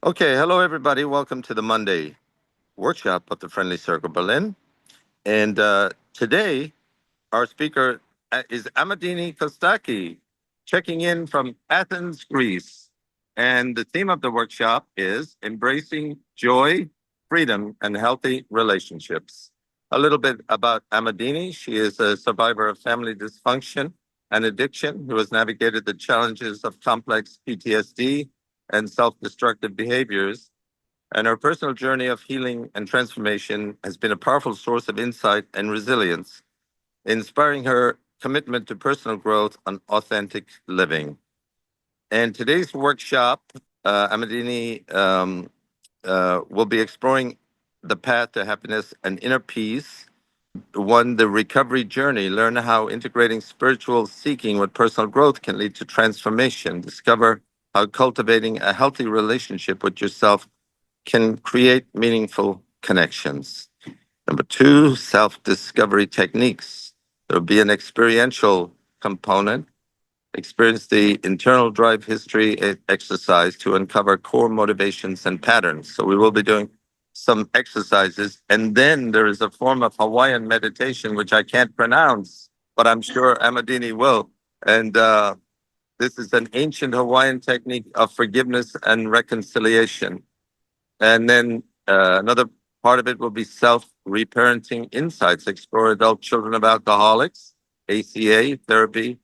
Okay, hello everybody. Welcome to the Monday workshop of the Friendly Circle Berlin. And today, our speaker is Amodini Kostaki, checking in from Athens, Greece. And the theme of the workshop is embracing joy, freedom, and healthy relationships. A little bit about Amodini. She is a survivor of family dysfunction and addiction who has navigated the challenges of complex PTSD and self destructive behaviors, and her personal journey of healing and transformation has been a powerful source of insight and resilience, inspiring her commitment to personal growth and authentic living. And today's workshop, Amadini will be exploring the path to happiness and inner peace. One, the recovery journey, learn how integrating spiritual seeking with personal growth can lead to transformation. Discover how cultivating a healthy relationship with yourself can create meaningful connections. Number two, self-discovery techniques. There'll be an experiential component. Experience the internal drive history exercise to uncover core motivations and patterns. So we will be doing some exercises. And then there is a form of Hawaiian meditation, which I can't pronounce, but I'm sure Amadini will. And this is an ancient Hawaiian technique of forgiveness and reconciliation. And then another part of it will be self-reparenting insights, explore adult children of alcoholics, ACA therapy,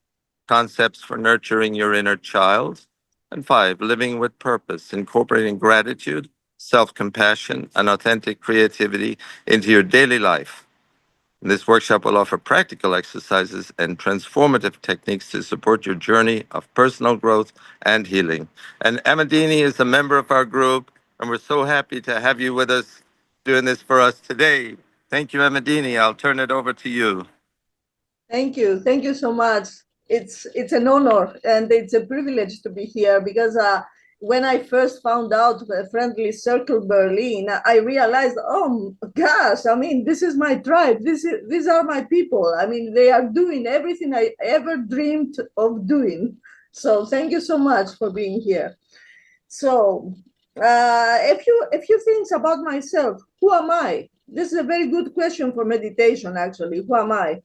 concepts for nurturing your inner child. And five, living with purpose, incorporating gratitude, self-compassion, and authentic creativity into your daily life. This workshop will offer practical exercises and transformative techniques to support your journey of personal growth and healing. And Amadini is a member of our group, and we're so happy to have you with us doing this for us today. Thank you, Amadini. I'll turn it over to you. Thank you. Thank you so much. It's an honor and it's a privilege to be here because when I first found out Friendly Circle Berlin, I realized, oh gosh, I mean, this is my tribe. These are my people. I mean, they are doing everything I ever dreamed of doing. So thank you so much for being here. So a few things about myself. Who am I? This is a very good question for meditation, actually. Who am I?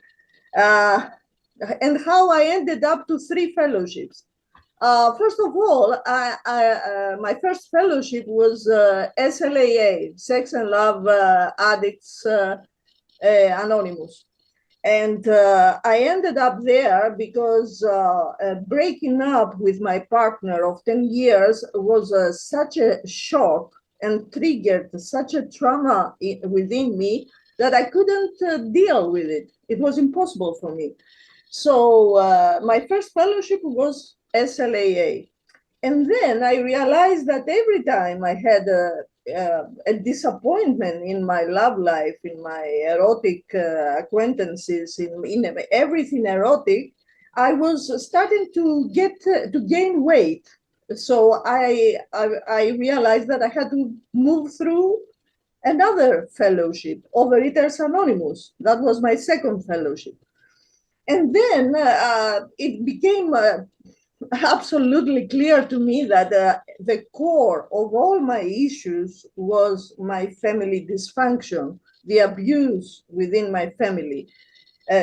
Uh, and how I ended up to 3 fellowships. First of all, my first fellowship was SLAA, Sex and Love Addicts Anonymous. And I ended up there because breaking up with my partner of 10 years was such a shock and triggered such a trauma within me that I couldn't deal with it. It was impossible for me. So my first fellowship was SLAA. And then I realized that every time I had a disappointment in my love life, in my erotic acquaintances, in everything erotic, I was starting to gain weight. So I realized that I had to move through another fellowship, Overeaters Anonymous. That was my second fellowship. And then it became absolutely clear to me that the core of all my issues was my family dysfunction, the abuse within my family,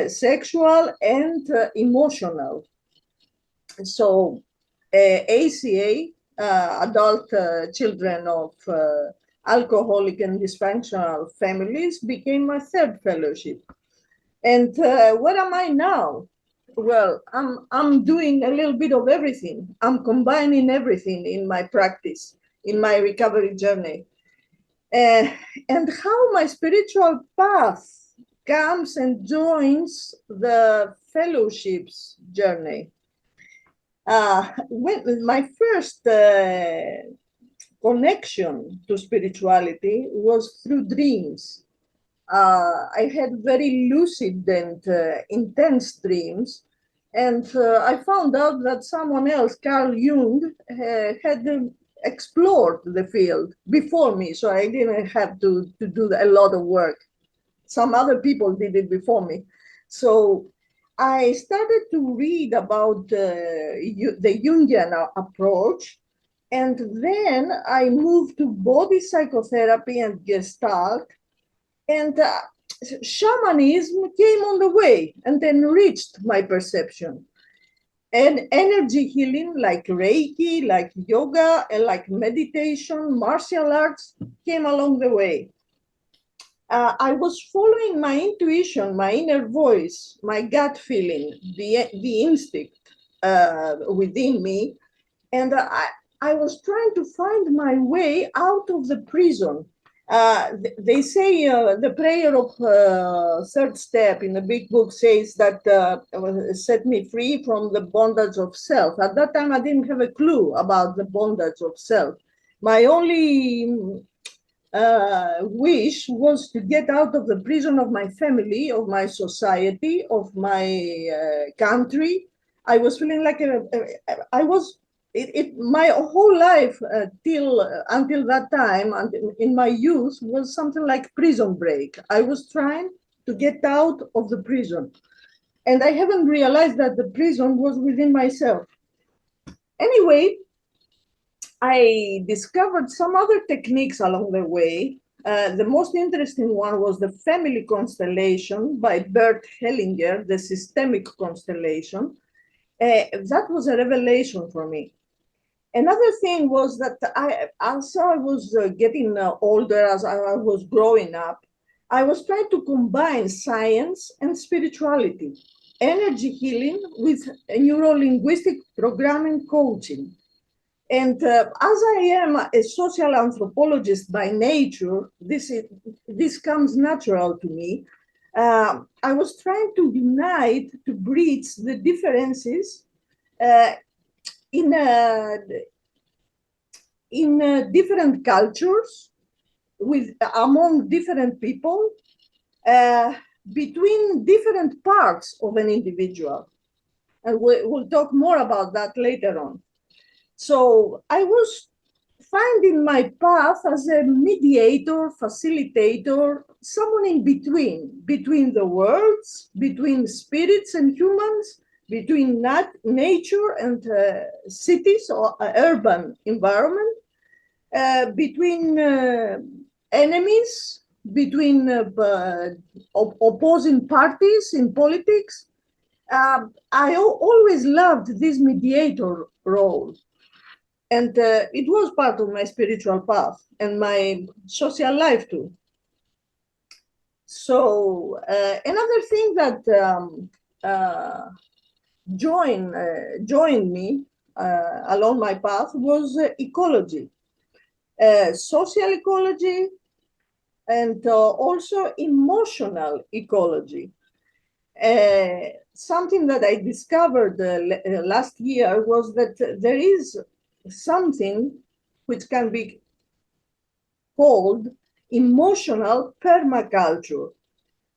sexual and emotional. So, ACA, adult children of alcoholic and dysfunctional families, became my third fellowship. And what am I now? Well, I'm doing a little bit of everything. I'm combining everything in my practice, in my recovery journey. Uh, and how my spiritual path comes and joins the fellowships journey. When my first connection to spirituality was through dreams. I had very lucid and intense dreams. And I found out that someone else, Carl Jung, had explored the field before me. So I didn't have to do a lot of work. Some other people did it before me. So I started to read about the Jungian approach, And then I moved to body psychotherapy and Gestalt, and shamanism came on the way and enriched my perception. And energy healing, like Reiki, like yoga, and like meditation, martial arts, came along the way. I was following my intuition, my inner voice, my gut feeling, the instinct within me, and I was trying to find my way out of the prison. They say the prayer of third step in the big book says that set me free from the bondage of self. At that time, I didn't have a clue about the bondage of self. My only wish was to get out of the prison of my family, of my society, of my country. I was feeling like I was my whole life till until that time, and in my youth, was something like prison break. I was trying to get out of the prison, and I haven't realized that the prison was within myself. Anyway, I discovered some other techniques along the way. The most interesting one was the family constellation by Bert Hellinger, the systemic constellation. That was a revelation for me. Another thing was that as I was getting older, as I was growing up, I was trying to combine science and spirituality, energy healing with neuro-linguistic programming coaching. And as I am a social anthropologist by nature, this comes natural to me. I was trying to unite, to bridge the differences uh, in different cultures, with among different people, uh, between different parts of an individual. And we'll talk more about that later on. So I was finding my path as a mediator, facilitator, someone in between the worlds, between spirits and humans, between nature and cities or urban environment, between enemies, between opposing parties in politics. I always loved this mediator role. And it was part of my spiritual path and my social life too. So another thing that joined me along my path was ecology, social ecology, and also emotional ecology. Something that I discovered last year was that there is something which can be called emotional permaculture,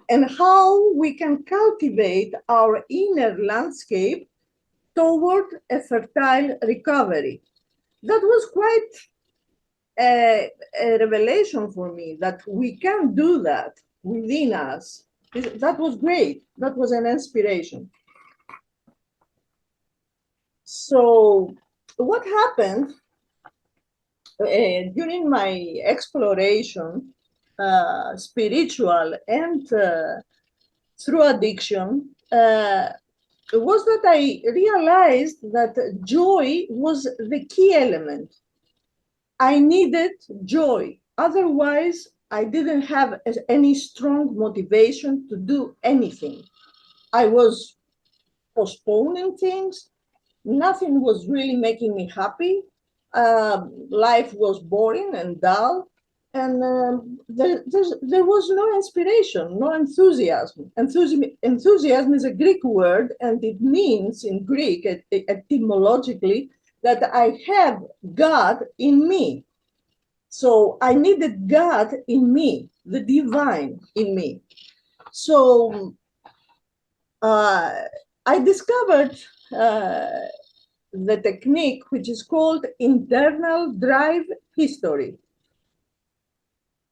and how we can cultivate our inner landscape toward a fertile recovery. That was quite a revelation for me, that we can do that within us. That was great. That was an inspiration. So what happened during my exploration, spiritual and through addiction, was that I realized that joy was the key element. I needed joy. Otherwise, I didn't have any strong motivation to do anything. I was postponing things. Nothing was really making me happy. Life was boring and dull. And there was no inspiration, no enthusiasm. Enthusiasm is a Greek word, and it means in Greek, etymologically, that I have God in me. So I needed God in me, the divine in me. So I discovered the technique which is called internal drive history.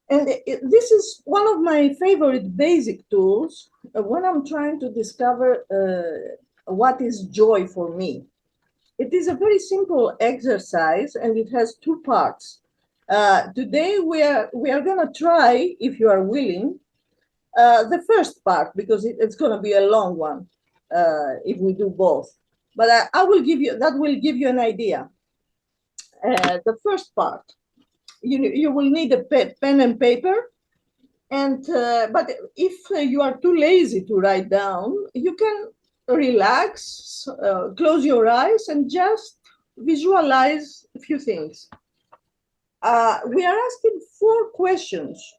And this is one of my favorite basic tools when I'm trying to discover what is joy for me. It is a very simple exercise, and it has two parts. Today we are going to try, if you are willing, the first part, because it's going to be a long one if we do both. But I will give you, that will give you an idea. The first part, you will need a pen and paper. And but if you are too lazy to write down, you can relax, close your eyes, and just visualize a few things. We are asking four questions,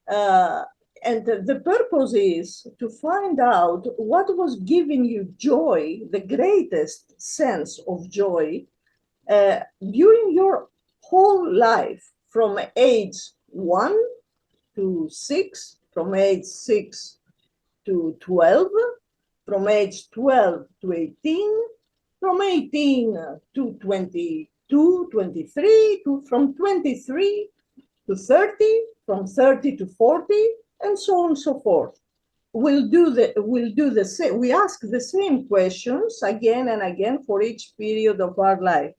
uh, and the purpose is to find out what was giving you joy, the greatest sense of joy, during your whole life, from age 1 to 6, from age 6 to 12, from age 12 to 18, from 18 to 22, 23, from 23 to 30, from 30 to 40, and so on and so forth. We'll do the same. We ask the same questions again and again for each period of our life.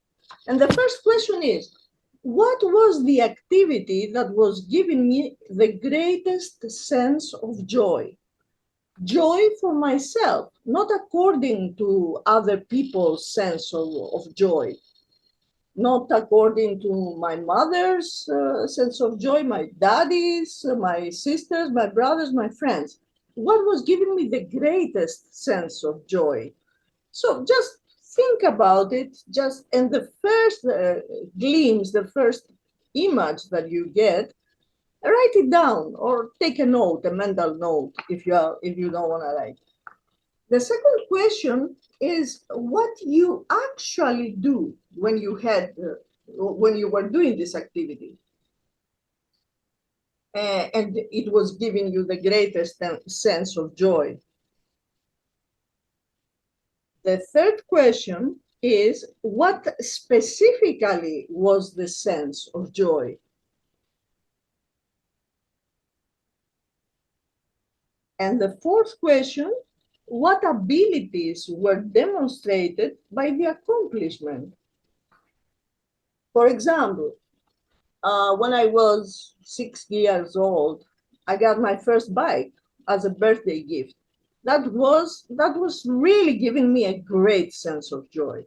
And the first question is, what was the activity that was giving me the greatest sense of joy? Joy for myself, not according to other people's sense of joy, not according to my mother's sense of joy, my daddy's, my sisters, my brothers, my friends. What was giving me the greatest sense of joy? So just think about it, and the first glimpse, the first image that you get, write it down or take a note, a mental note, if you don't want to write. The second question is what you actually do when you were doing this activity, and it was giving you the greatest sense of joy. The third question is what specifically was the sense of joy? And the fourth question, what abilities were demonstrated by the accomplishment? For example, when I was 6 years old, I got my first bike as a birthday gift. That was really giving me a great sense of joy.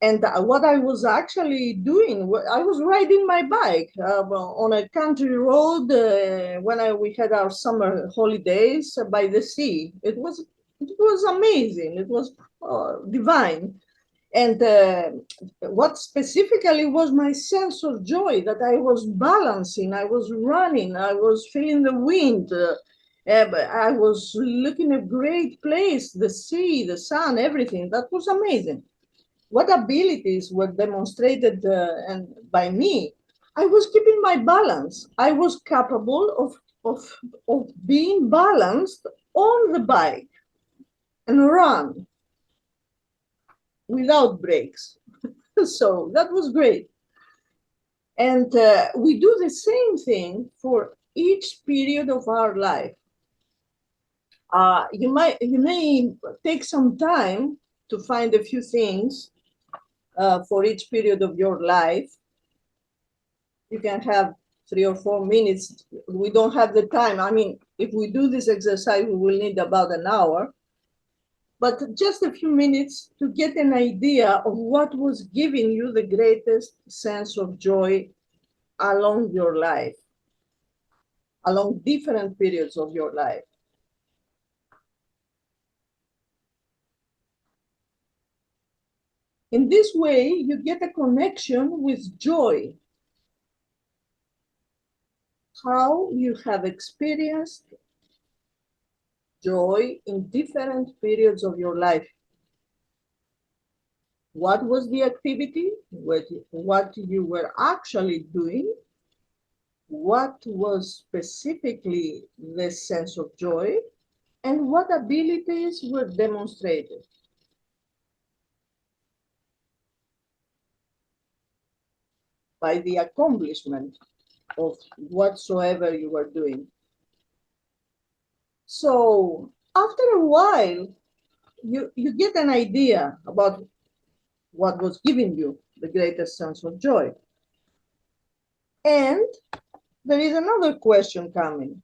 And what I was actually doing, I was riding my bike on a country road when we had our summer holidays by the sea. It was amazing. It was divine. And what specifically was my sense of joy, that I was balancing, I was running, I was feeling the wind, I was looking at a great place, the sea, the sun, everything. That was amazing. What abilities were demonstrated and by me? I was keeping my balance. I was capable of being balanced on the bike and run without brakes. So that was great. And we do the same thing for each period of our life. You may take some time to find a few things for each period of your life. You can have 3 or 4 minutes. We don't have the time. I mean, if we do this exercise, we will need about an hour. But just a few minutes to get an idea of what was giving you the greatest sense of joy along your life, along different periods of your life. In this way, you get a connection with joy, how you have experienced joy in different periods of your life. What was the activity? What you were actually doing? What was specifically the sense of joy? And what abilities were demonstrated by the accomplishment of whatsoever you were doing? So after a while, you get an idea about what was giving you the greatest sense of joy. And there is another question coming.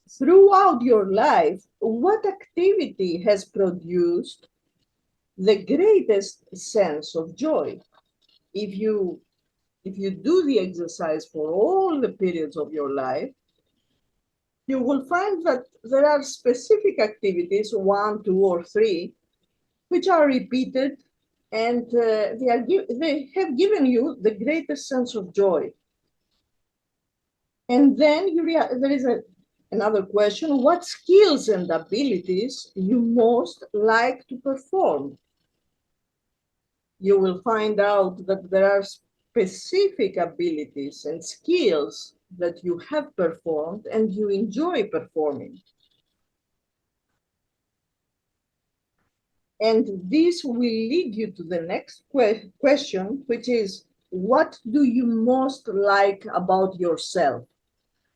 Throughout your life, what activity has produced the greatest sense of joy? If you do the exercise for all the periods of your life, you will find that there are specific activities, 1, 2, or 3, which are repeated, and they have given you the greatest sense of joy. And then there is another question: what skills and abilities you most like to perform? You will find out that there are specific abilities and skills that you have performed and you enjoy performing. And this will lead you to the next question, which is, what do you most like about yourself?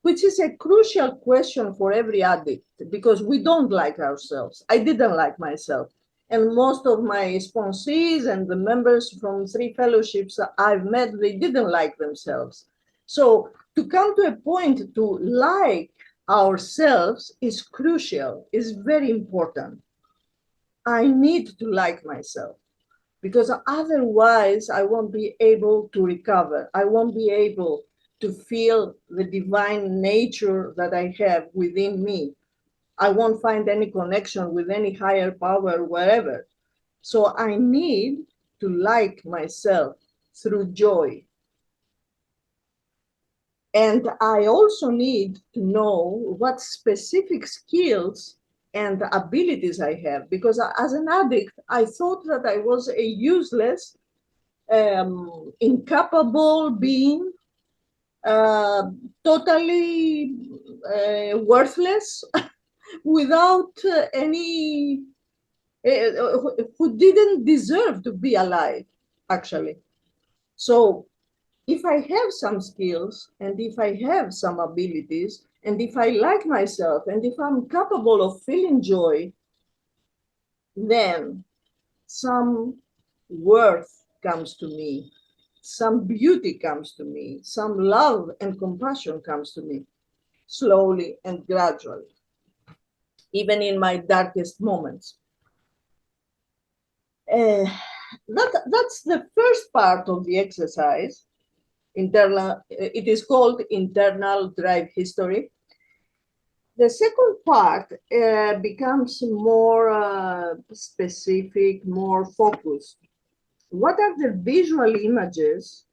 Which is a crucial question for every addict, because we don't like ourselves. I didn't like myself. And most of my sponsees and the members from 3 fellowships I've met, they didn't like themselves. So to come to a point to like ourselves is crucial, is very important. I need to like myself, because otherwise I won't be able to recover. I won't be able to feel the divine nature that I have within me. I won't find any connection with any higher power wherever. So I need to like myself through joy. And I also need to know what specific skills and abilities I have, because as an addict, I thought that I was a useless, incapable being, totally worthless, without any, who didn't deserve to be alive, actually. So if I have some skills, and if I have some abilities, and if I like myself, and if I'm capable of feeling joy, then some worth comes to me, some beauty comes to me, some love and compassion comes to me, slowly and gradually, even in my darkest moments. That's the first part of the exercise. It is called internal drive history. The second part becomes more specific, more focused. What are the visual images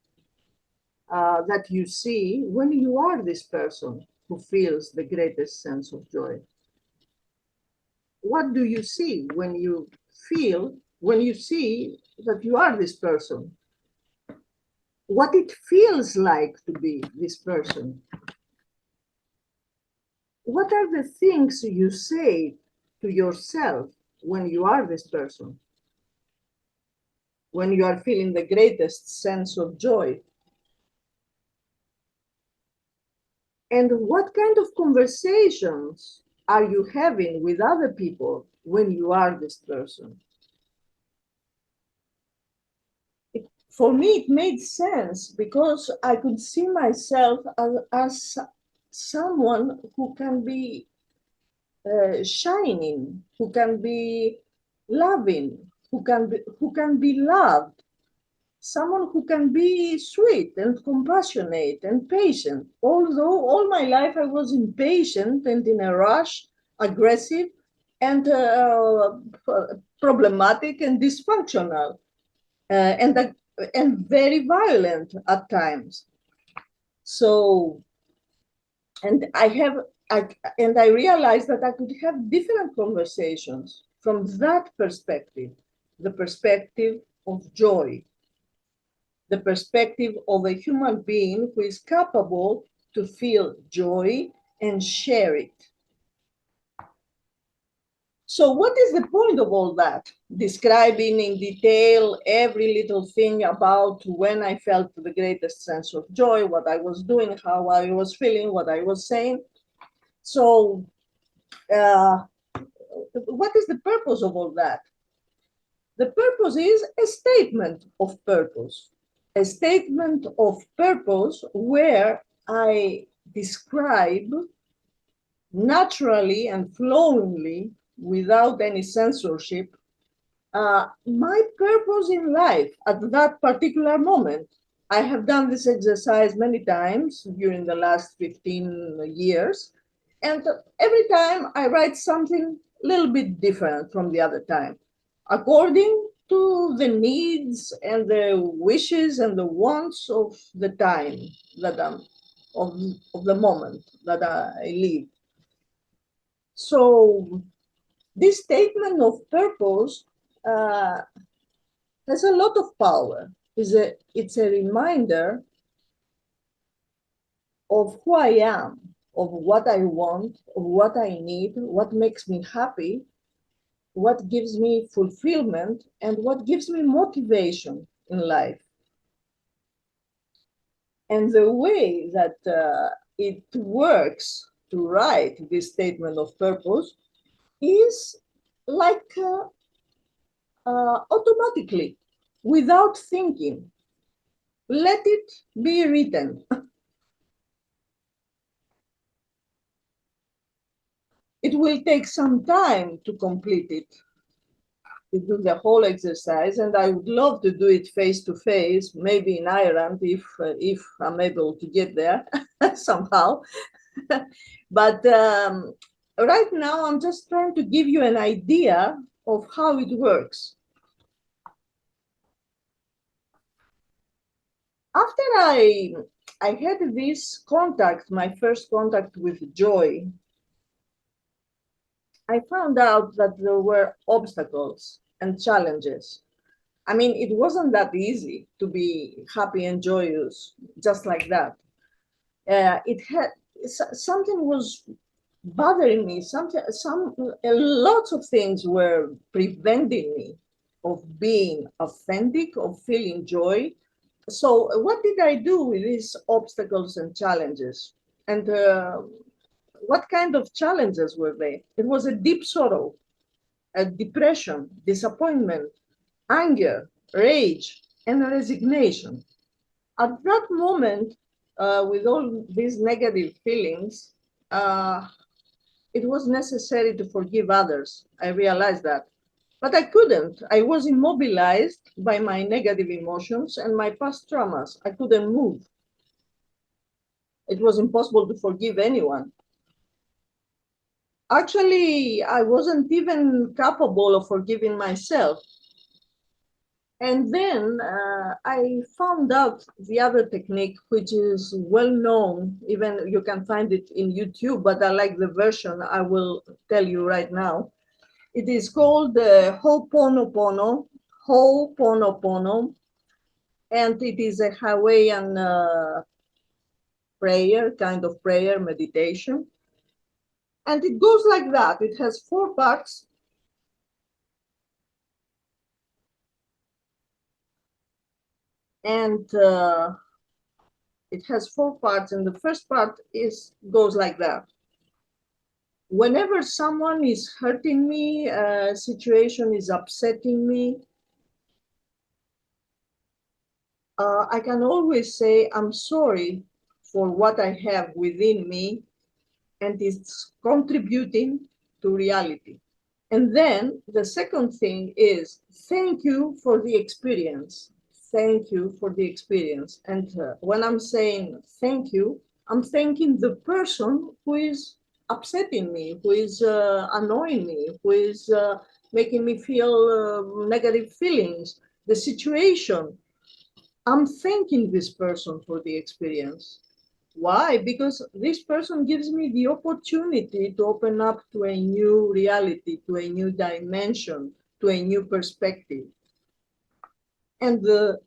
that you see when you are this person who feels the greatest sense of joy? What do you see when you see that you are this person? What it feels like to be this person? What are the things you say to yourself when you are this person? When you are feeling the greatest sense of joy? And what kind of conversations are you having with other people when you are this person? For me, it made sense because I could see myself as someone who can be shining, who can be loving, who can be loved, someone who can be sweet and compassionate and patient. Although all my life I was impatient and in a rush, aggressive, and problematic and dysfunctional, and very violent at times. So, and I realized that I could have different conversations from that perspective, the perspective of joy, the perspective of a human being who is capable to feel joy and share it. So what is the point of all that? Describing in detail every little thing about when I felt the greatest sense of joy, what I was doing, how I was feeling, what I was saying. So what is the purpose of all that? The purpose is a statement of purpose, a statement of purpose where I describe naturally and flowingly, without any censorship, my purpose in life at that particular moment. I have done this exercise many times during the last 15 years, and every time I write something a little bit different from the other time, according to the needs and the wishes and the wants of the time that of the moment that I live. So this statement of purpose uh, has a lot of power. It's a reminder of who I am, of what I want, of what I need, what makes me happy, what gives me fulfillment, and what gives me motivation in life. And the way that it works to write this statement of purpose is like automatically, without thinking. Let it be written. It will take some time to complete it, to do the whole exercise, and I would love to do it face to face, maybe in Ireland if I'm able to get there somehow. But right now, I'm just trying to give you an idea of how it works. After I had this contact, my first contact with joy, I found out that there were obstacles and challenges. I mean, it wasn't that easy to be happy and joyous just like that. It had something was bothering me. Lots of things were preventing me of being authentic, of feeling joy. So, what did I do with these obstacles and challenges? And what kind of challenges were they? It was a deep sorrow, a depression, disappointment, anger, rage, and resignation. At that moment, with all these negative feelings, uh, it was necessary to forgive others. I realized that. But I couldn't. I was immobilized by my negative emotions and my past traumas. I couldn't move. It was impossible to forgive anyone. Actually, I wasn't even capable of forgiving myself. And then I found out the other technique, which is well known, even you can find it in YouTube, but I like the version I will tell you right now. It is called Ho'oponopono, Ho'oponopono, and it is a Hawaiian prayer, kind of prayer meditation. And it goes like that. It has 4 parts. And it has 4 parts, and the first part goes like that. Whenever someone is hurting me, a situation is upsetting me, I can always say, I'm sorry for what I have within me, and it's contributing to reality. And then the second thing is, thank you for the experience. Thank you for the experience. And when I'm saying thank you, I'm thanking the person who is upsetting me, who is annoying me, who is making me feel negative feelings, the situation. I'm thanking this person for the experience. Why? Because this person gives me the opportunity to open up to a new reality, to a new dimension, to a new perspective. And the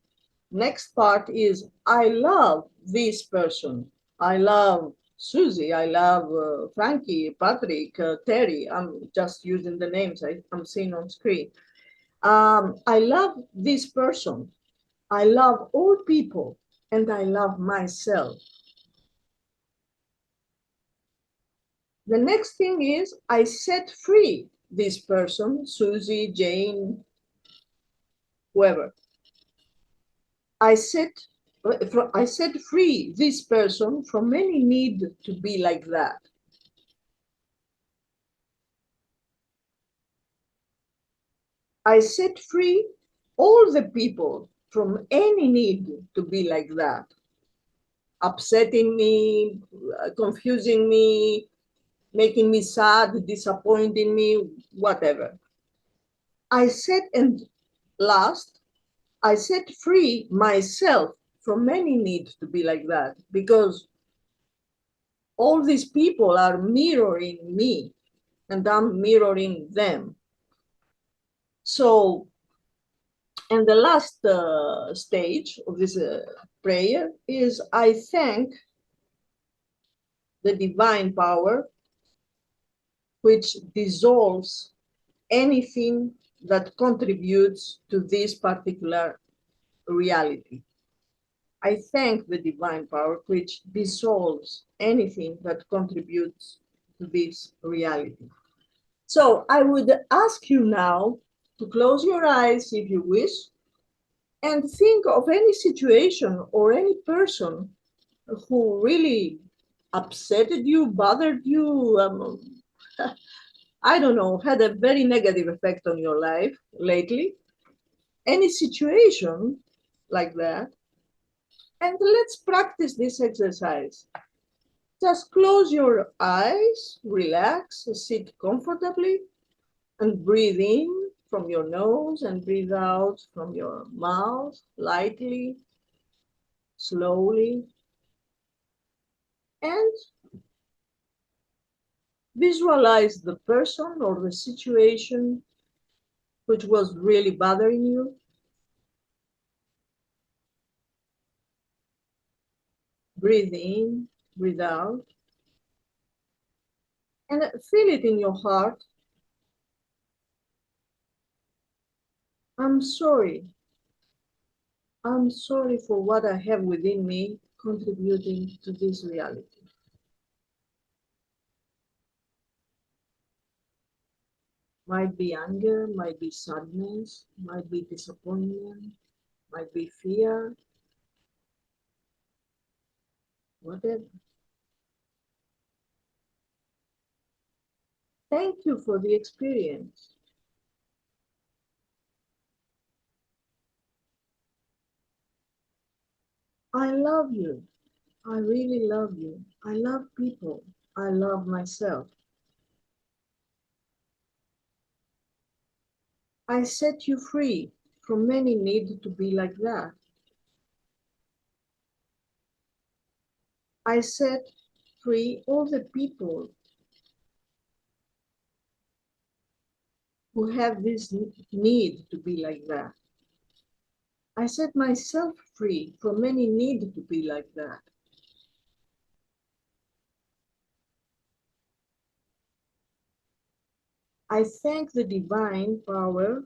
next part is I love this person. I love Susie. I love Frankie, Patrick, Terry. I'm just using the names I'm seeing on screen. I love this person. I love all people, and I love myself. The next thing is I set free this person, Susie, Jane, whoever. I set free this person from any need to be like that. I set free all the people from any need to be like that, upsetting me, confusing me, making me sad, disappointing me, whatever. I set, and last, I set free myself from any need to be like that, because all these people are mirroring me and I'm mirroring them. So, and the last stage of this prayer is I thank the divine power which dissolves anything that contributes to this particular reality. I thank the divine power which dissolves anything that contributes to this reality. So I would ask you now to close your eyes if you wish and think of any situation or any person who really upsetted you, bothered you, I don't know, had a very negative effect on your life lately. Any situation like that. And let's practice this exercise. Just close your eyes, relax, sit comfortably, and breathe in from your nose and breathe out from your mouth lightly, slowly. And visualize the person or the situation which was really bothering you. Breathe in, breathe out, and feel it in your heart. I'm sorry. I'm sorry for what I have within me contributing to this reality. Might be anger, might be sadness, might be disappointment, might be fear, whatever. Thank you for the experience. I love you. I really love you. I love people. I love myself. I set you free from any need to be like that. I set free all the people who have this need to be like that. I set myself free from any need to be like that. I thank the divine power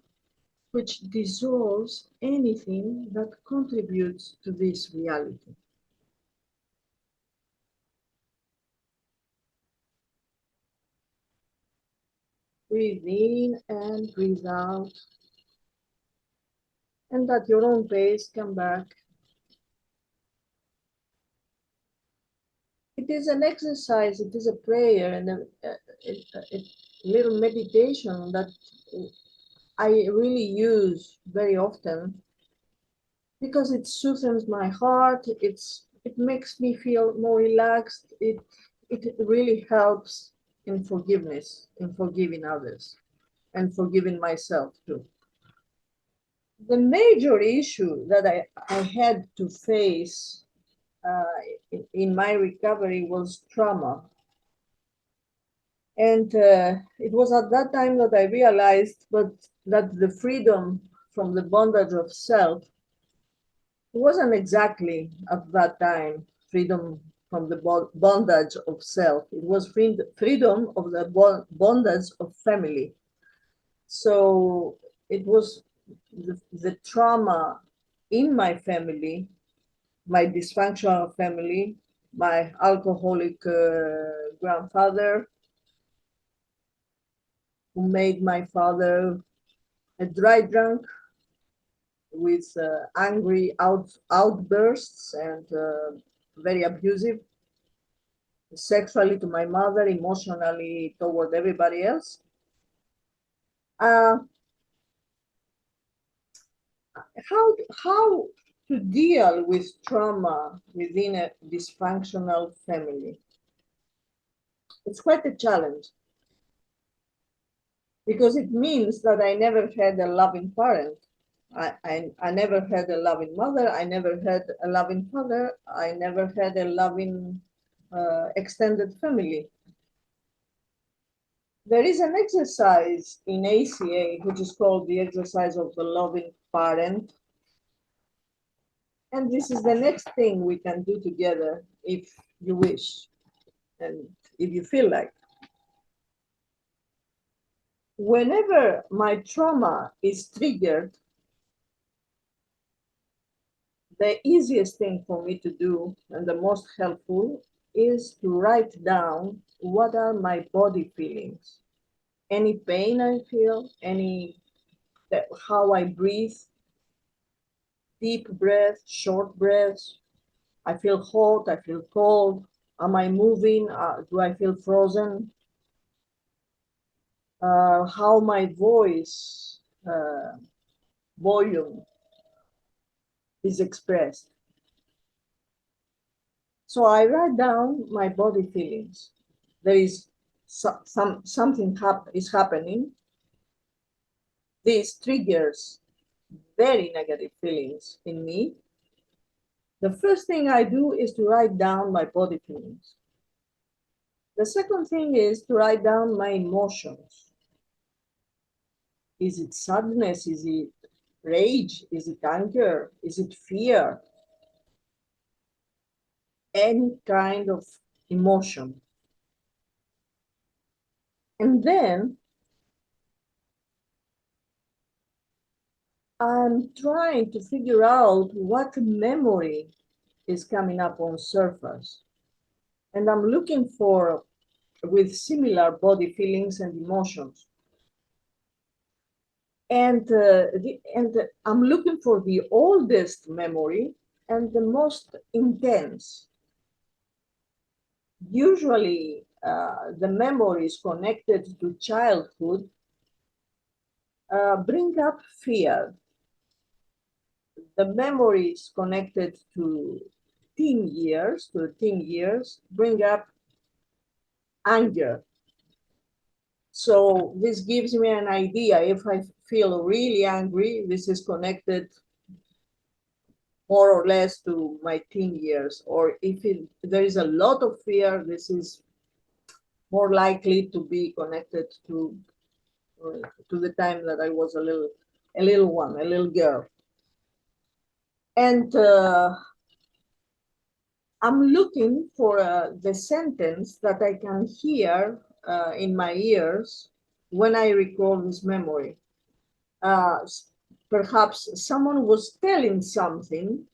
which dissolves anything that contributes to this reality. Breathe in and breathe out, and at your own pace, come back. It is an exercise, it is a prayer and a little meditation that I really use very often because it soothes my heart. It makes me feel more relaxed. It really helps in forgiveness, in forgiving others, and forgiving myself too. The major issue that I had to face in my recovery was trauma. And it was at that time that I realized that the freedom from the bondage of self wasn't exactly at that time freedom from the bondage of self. It was freedom of the bondage of family. So it was the trauma in my family, my dysfunctional family, my alcoholic grandfather, who made my father a dry drunk, with angry outbursts and very abusive sexually to my mother, emotionally toward everybody else. Uh, how to deal with trauma within a dysfunctional family? It's quite a challenge because it means that I never had a loving parent. I never had a loving mother. I never had a loving father. I never had a loving extended family. There is an exercise in ACA which is called the exercise of the loving parent. And this is the next thing we can do together if you wish and if you feel like. Whenever my trauma is triggered, the easiest thing for me to do and the most helpful is to write down what are my body feelings. Any pain I feel, how I breathe, deep breath, short breaths. I feel hot, I feel cold. Am I moving? Do I feel frozen? How my voice volume is expressed. So I write down my body feelings. There is something is happening. This triggers very negative feelings in me. The first thing I do is to write down my body feelings. The second thing is to write down my emotions. Is it sadness? Is it rage? Is it anger? Is it fear? Any kind of emotion. And then I'm trying to figure out what memory is coming up on surface. And I'm looking for with similar body feelings and emotions. And I'm looking for the oldest memory and the most intense. Usually, the memories connected to childhood bring up fear. The memories connected to teen years, bring up anger. So this gives me an idea. If I feel really angry, this is connected more or less to my teen years. Or if there is a lot of fear, this is more likely to be connected to the time that I was a little girl. And I'm looking for the sentence that I can hear in my ears when I recall this memory. Uh, Perhaps someone was telling something,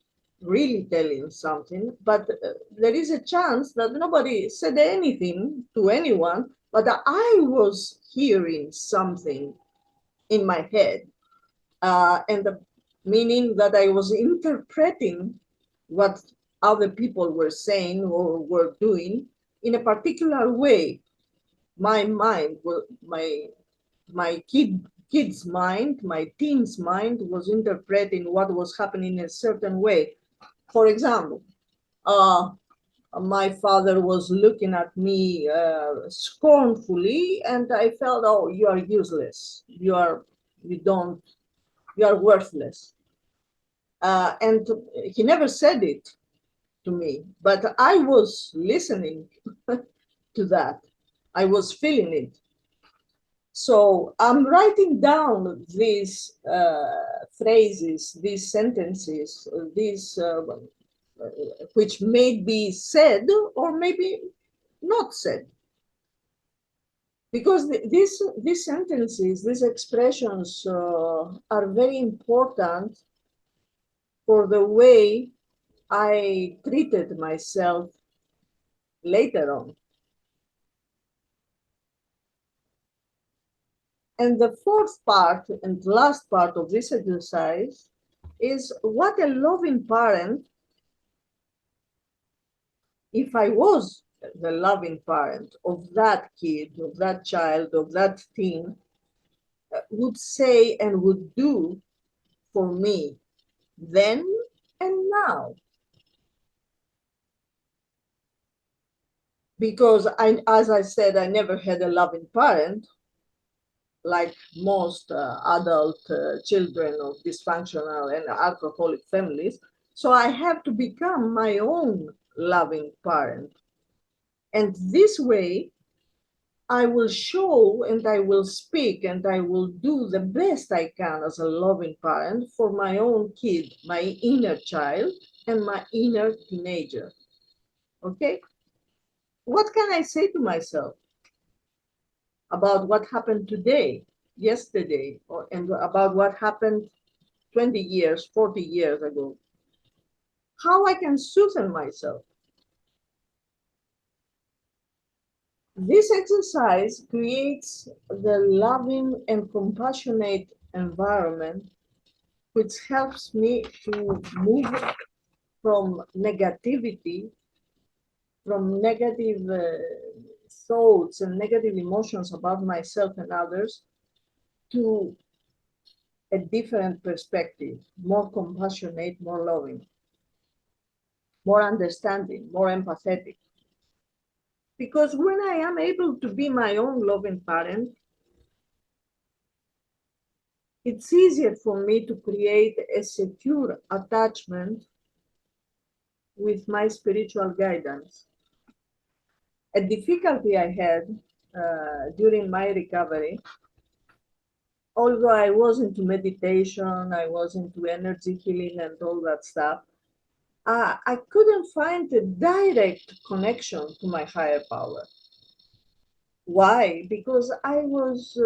really telling something, but there is a chance that nobody said anything to anyone, but I was hearing something in my head. And the meaning that I was interpreting what other people were saying or were doing in a particular way. My mind, my kid's mind, my teen's mind was interpreting what was happening in a certain way. For example, my father was looking at me scornfully, and I felt, oh, you are useless. You are worthless. And he never said it to me, but I was listening to that. I was feeling it. So I'm writing down these phrases, these sentences, which may be said or maybe not said. Because these sentences, these expressions are very important for the way I treated myself later on. And the fourth part and last part of this exercise is what a loving parent, if I was the loving parent of that kid, of that child, of that teen, would say and would do for me then and now. Because as I said, I never had a loving parent, like most adult children of dysfunctional and alcoholic families. So I have to become my own loving parent. And this way, I will show and I will speak and I will do the best I can as a loving parent for my own kid, my inner child, and my inner teenager. Okay? What can I say to myself about what happened today, yesterday, and about what happened 20 years, 40 years ago? How I can soothe myself? This exercise creates the loving and compassionate environment which helps me to move from negativity, from negative thoughts and negative emotions about myself and others to a different perspective, more compassionate, more loving, more understanding, more empathetic. Because when I am able to be my own loving parent, it's easier for me to create a secure attachment with my spiritual guidance. A difficulty I had during my recovery, although I was into meditation, I was into energy healing and all that stuff, I couldn't find a direct connection to my higher power. Why? Because I was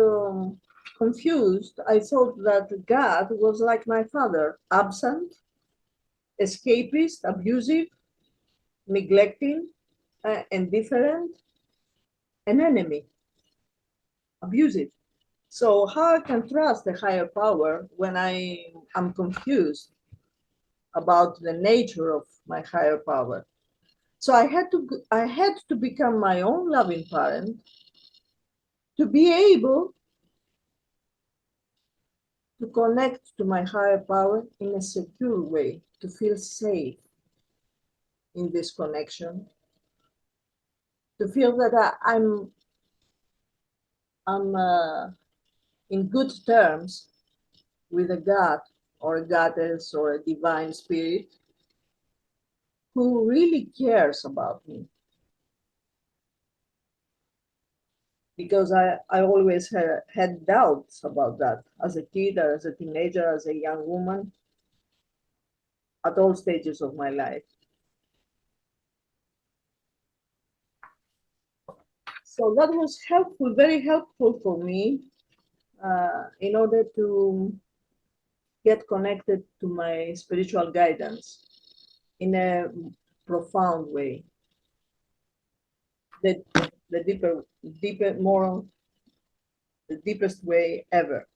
confused. I thought that God was like my father, absent, escapist, abusive, neglecting, indifferent, an enemy, abusive. So how I can trust a higher power when I am confused about the nature of my higher power? So I had to become my own loving parent to be able to connect to my higher power in a secure way, to feel safe in this connection, to feel that I'm in good terms with a God or a goddess or a divine spirit who really cares about me. Because I always had doubts about that as a kid, as a teenager, as a young woman, at all stages of my life. So that was helpful, very helpful for me in order to get connected to my spiritual guidance in a profound way, the, the the deepest way ever.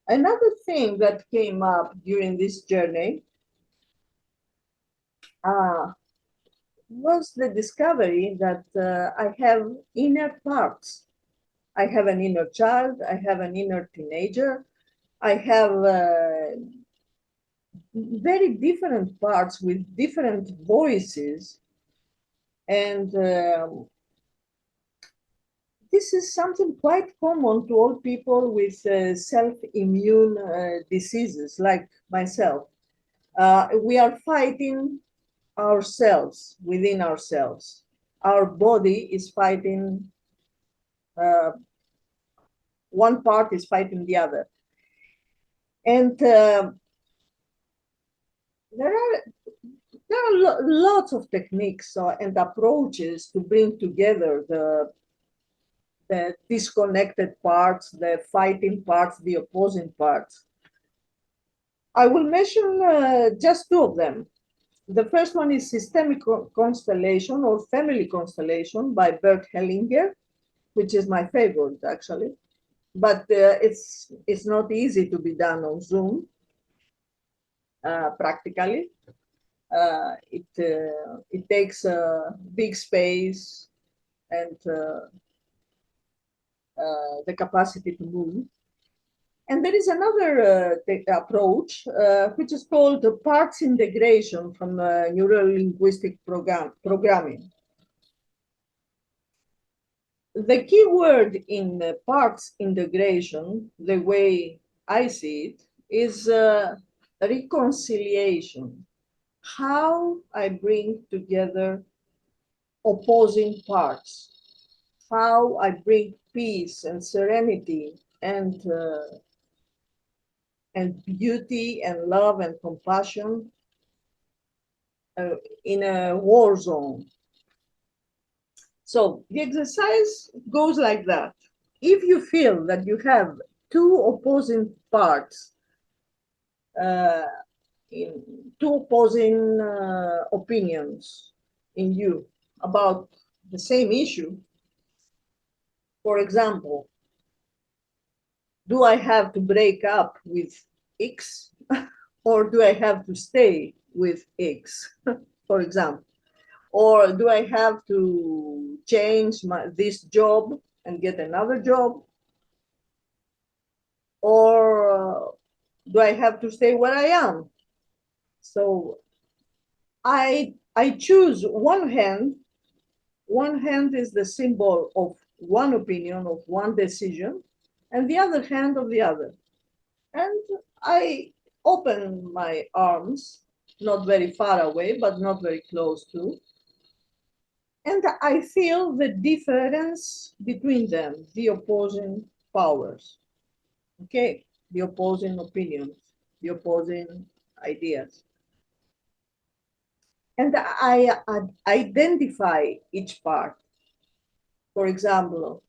Another thing that came up during this journey uh, was the discovery that I have inner parts. I have an inner child, I have an inner teenager, I have very different parts with different voices. And this is something quite common to all people with self-immune diseases like myself. We are fighting ourselves within ourselves. Our body is fighting, uh, one part is fighting the other. And there are lots of techniques and approaches to bring together the disconnected parts, the fighting parts, the opposing parts. I will mention just two of them. The first one is Systemic Constellation or Family Constellation by Bert Hellinger, which is my favorite actually. but it's not easy to be done on Zoom practically. It takes a big space and the capacity to move. And there is another approach, which is called the parts integration from neuro-linguistic programming. The key word in parts integration, the way I see it, is reconciliation. How I bring together opposing parts, how I bring peace and serenity and beauty and love and compassion in a war zone. So the exercise goes like that. If you feel that you have two opposing parts, uh, in two opposing opinions in you about the same issue, for example, do I have to break up with X or do I have to stay with X, for example? Or do I have to change this job and get another job? Or do I have to stay where I am? So I choose one hand. One hand is the symbol of one opinion, of one decision, and the other hand of the other. And I open my arms, not very far away, but not very close to, and I feel the difference between them, the opposing powers, okay, the opposing opinions, the opposing ideas. And I identify each part. For example,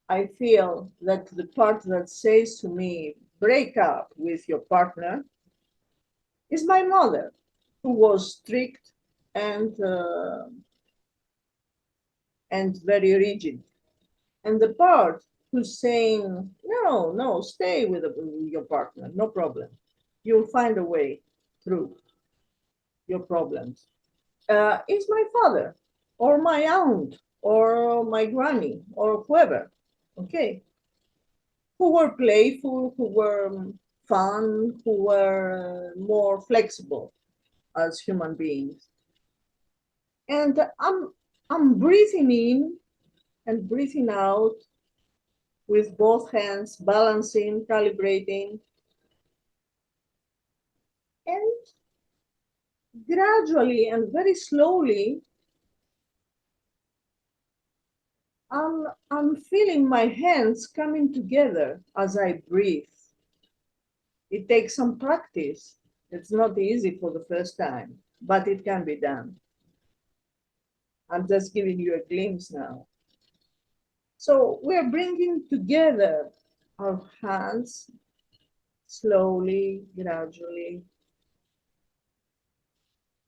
I feel that the part that says to me, break up with your partner, is my mother, who was strict and and very rigid. And the part who's saying, no, no, stay with your partner, no problem. You'll find a way through your problems. Is my father, or my aunt, or my granny, or whoever, okay, who were playful, who were fun, who were more flexible as human beings. And I'm breathing in and breathing out with both hands, balancing, calibrating, and gradually and very slowly, I'm feeling my hands coming together as I breathe. It takes some practice. It's not easy for the first time, but it can be done. I'm just giving you a glimpse now. So we're bringing together our hands slowly, gradually,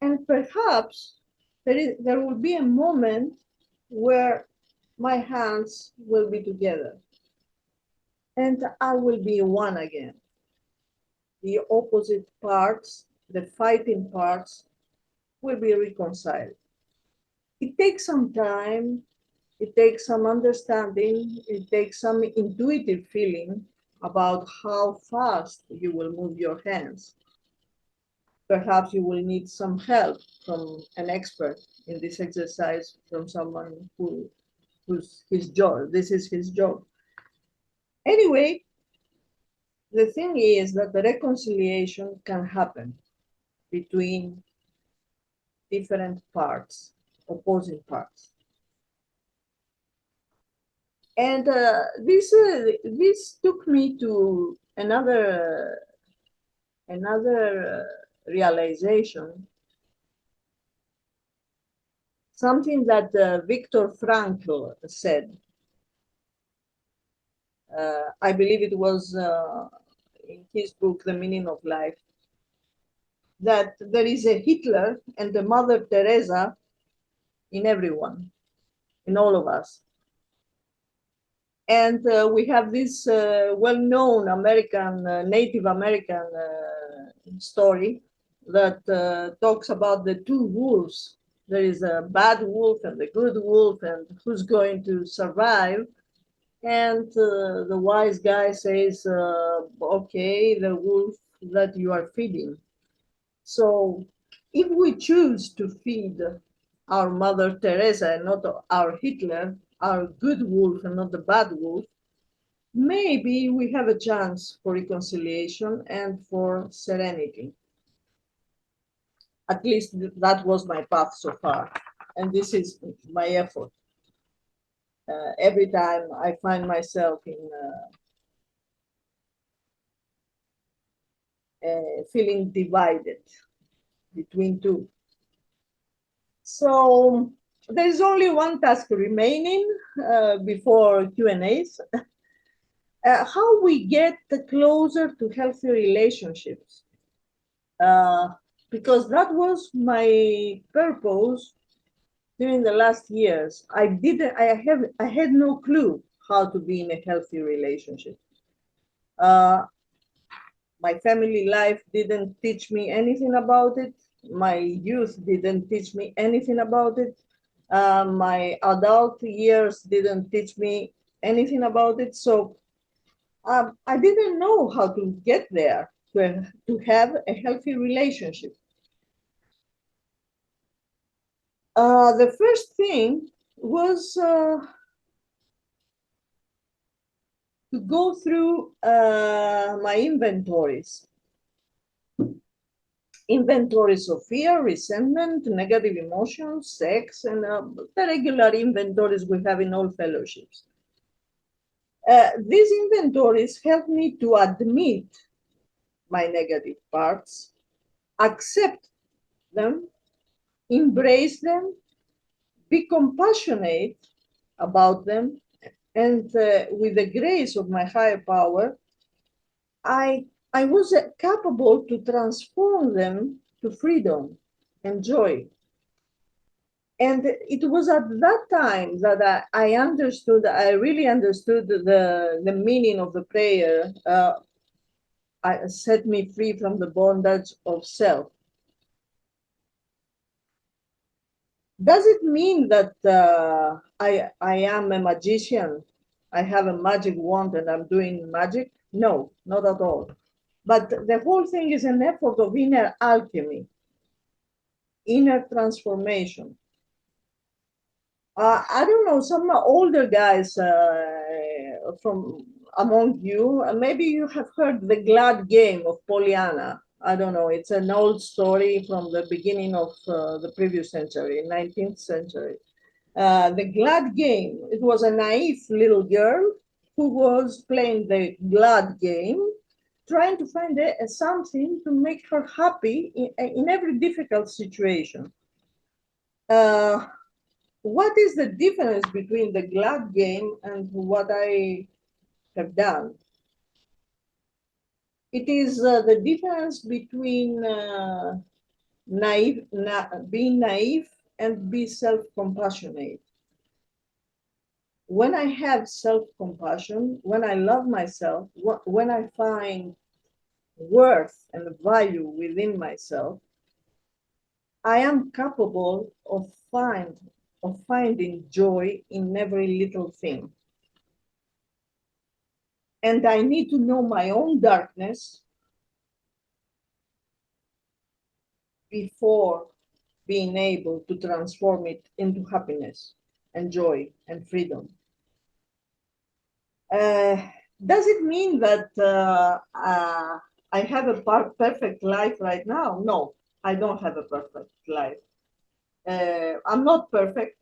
and perhaps there will be a moment where my hands will be together and I will be one again. The opposite parts, the fighting parts, will be reconciled. It takes some time, it takes some understanding, it takes some intuitive feeling about how fast you will move your hands. Perhaps you will need some help from an expert in this exercise, from someone who's his job. This is his job. Anyway, the thing is that the reconciliation can happen between different parts, opposing parts. And this took me to another realization, something that Viktor Frankl said. I believe it was in his book, The Meaning of Life, that there is a Hitler and a Mother Teresa in everyone, in all of us. And we have this well-known American, Native American story that talks about the two wolves. There is a bad wolf and the good wolf, and who's going to survive. And the wise guy says, okay, the wolf that you are feeding. So if we choose to feed our Mother Teresa and not our Hitler, our good wolf and not the bad wolf, maybe we have a chance for reconciliation and for serenity. At least that was my path so far. And this is my effort. Every time I find myself in feeling divided between two. So there's only one task remaining before Q&As. How we get closer to healthy relationships. Because that was my purpose during the last years. I had no clue how to be in a healthy relationship. My family life didn't teach me anything about it. My youth didn't teach me anything about it. My adult years didn't teach me anything about it. So I didn't know how to get there to have a healthy relationship. The first thing was to go through my inventories of fear, resentment, negative emotions, sex, and the regular inventories we have in all fellowships. These inventories help me to admit my negative parts, accept them, embrace them, be compassionate about them, and with the grace of my higher power, I was capable to transform them to freedom and joy. And it was at that time that I understood, I really understood the meaning of the prayer, set me free from the bondage of self. Does it mean that I am a magician? I have a magic wand and I'm doing magic? No, not at all. But the whole thing is an effort of inner alchemy, inner transformation. I don't know, some older guys from among you, maybe you have heard the glad game of Pollyanna. I don't know, it's an old story from the beginning of the previous century, 19th century. The glad game, it was a naive little girl who was playing the glad game, trying to find something to make her happy in every difficult situation. What is the difference between the glad game and what I have done? It is the difference between being naive and be self-compassionate. When I have self-compassion, when I love myself, when I find worth and value within myself, I am capable of finding joy in every little thing. And I need to know my own darkness before being able to transform it into happiness and joy and freedom. Does it mean that I have a perfect life right now? No, I don't have a perfect life. I'm not perfect.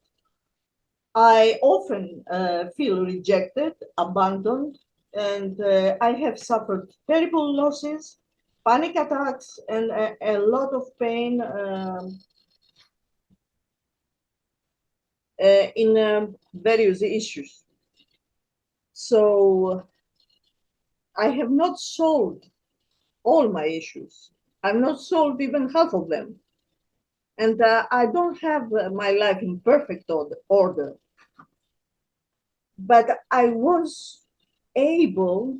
I often feel rejected, abandoned, and I have suffered terrible losses, panic attacks, and a lot of pain in various issues. So I have not solved all my issues. I've not solved even half of them. And I don't have my life in perfect order. but I was able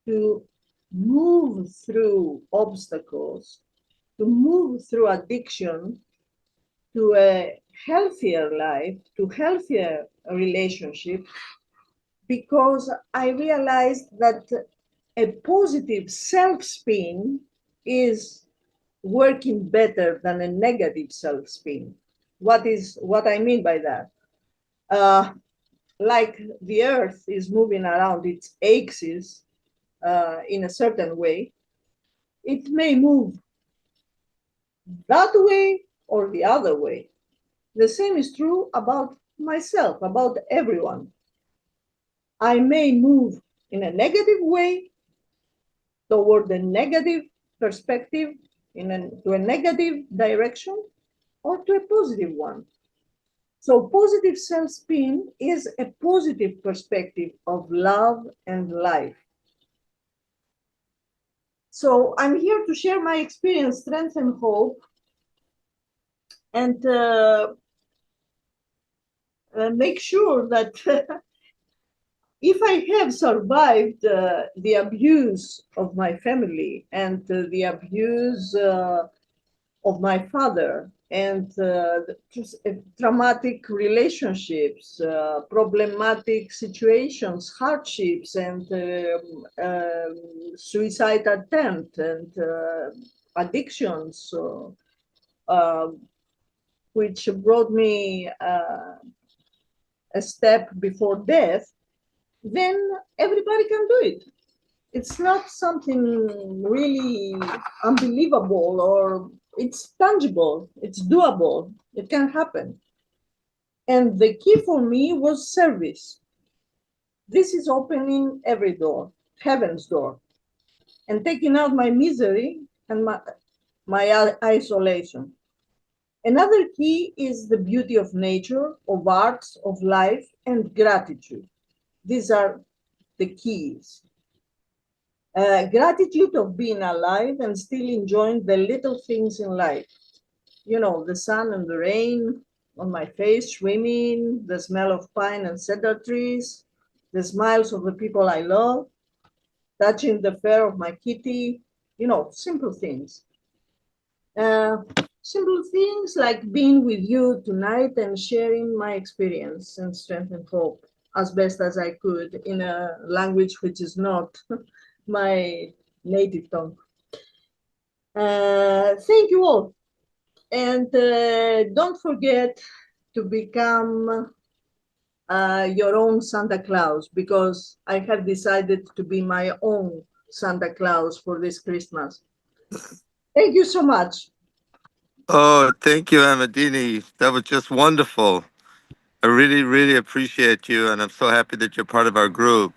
to move through obstacles, to move through addiction to a healthier life, to healthier relationship, because I realized that a positive self spin is working better than a negative self spin. What I mean by that? Uh, like the Earth is moving around its axis in a certain way, it may move that way or the other way. The same is true about myself, about everyone. I may move in a negative way toward the negative perspective, to a negative direction, or to a positive one. So, positive self spin is a positive perspective of love and life. So, I'm here to share my experience, strength, and hope, and make sure that if I have survived the abuse of my family and the abuse of my father and traumatic relationships, problematic situations, hardships, and suicide attempt and addictions, uh, which brought me a step before death, then everybody can do it. It's not something really unbelievable, or it's tangible, it's doable, it can happen. And the key for me was service. This is opening every door, heaven's door, and taking out my misery and my isolation. Another key is the beauty of nature, of arts, of life, and gratitude. These are the keys. Gratitude of being alive and still enjoying the little things in life. You know, the sun and the rain on my face, swimming, the smell of pine and cedar trees, the smiles of the people I love, touching the fur of my kitty, you know, simple things. Uh, Simple things like being with you tonight and sharing my experience and strength and hope as best as I could in a language which is not my native tongue. Thank you all. And don't forget to become your own Santa Claus, because I have decided to be my own Santa Claus for this Christmas. Thank you so much. Oh, thank you, Amadini. That was just wonderful. I really, really appreciate you, and I'm so happy that you're part of our group.